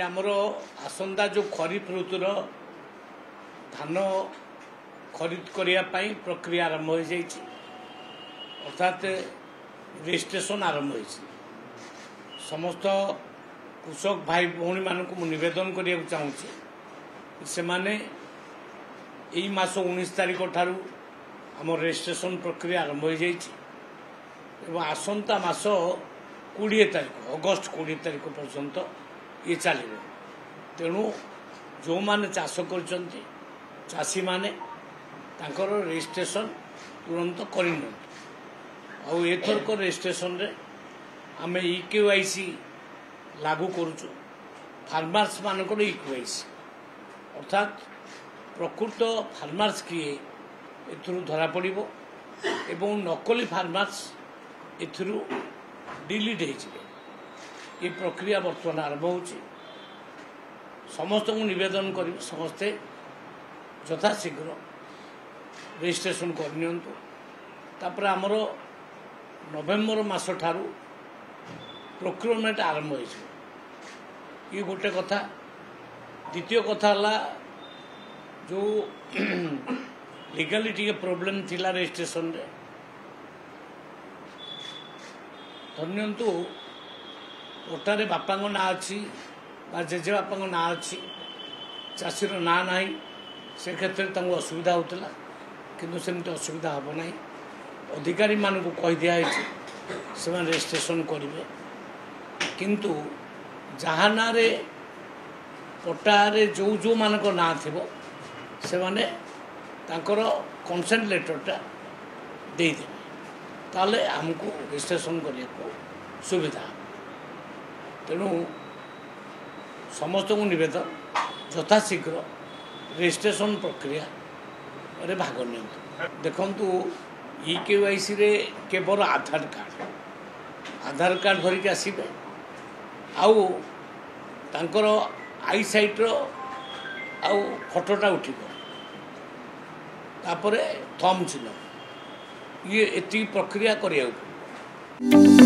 आमर आसंदा जो खरीफ ऋतुर धान खरीद करने प्रक्रिया आरंभ हो जाए अर्थात रजिस्ट्रेशन आरंभ हो समस्त कृषक भाई भौणी मान निवेदन करने चाहूँगी से माने यही मास 19 तारिख ठारू आम रजिस्ट्रेशन प्रक्रिया आरंभ हो जाए आसंता मास 20 तारिख अगस्ट 20 तारिख पर्यंत ये चलो तेणु जो माने चाष कर चाषी माने तांकर रजिस्ट्रेशन तुरंत कर एथरक रजिस्ट्रेशन रे आम EKYC लागू करुचु फार्मर्स मानक EKYC अर्थात प्रकृत फार्मर्स किए एथुरु धरा पड़िबो एवं नकली फार्मर्स एथुरु डिलीट हो ये प्रक्रिया बर्तमान आरंभ हो समस्त को निवेदन कर समस्ते यथाशीघ्र रजिस्ट्रेशन करपर आमर नवेम्बर मास ठारू प्रोक्योरमेंट आरंभ हो ये गोटे कथा द्वितीय कथा जो लीगली प्रोब्लेम थिला रजिस्ट्रेशन रे धन्यंतु ओटारे बापा ना अच्छी जेजे बापा ना अच्छी चाषीर ना ना से क्षेत्र में असुविधा होता किंतु सेमती असुविधा हम ना अधिकारी मानक कही दिखाई से रजिस्ट्रेशन करेंगे किंतु जहाँ ना पट्टारे जो जो मानक ना थी से माने तांकर कंसेंट लेटरटा देदेवे ताले आमको रजिस्ट्रेशन करने को सुविधा तेणु समस्त को निवेदन यथाशीघ्र रजिस्ट्रेशन प्रक्रिया रे भाग नि देखंतु EKYC रे केवल आधार कार्ड धरिक आसबे आउ तांकर आई साइट रो आउ फोटोटा उठिबो तापरे थंब चिन्ह ये एति प्रक्रिया करिया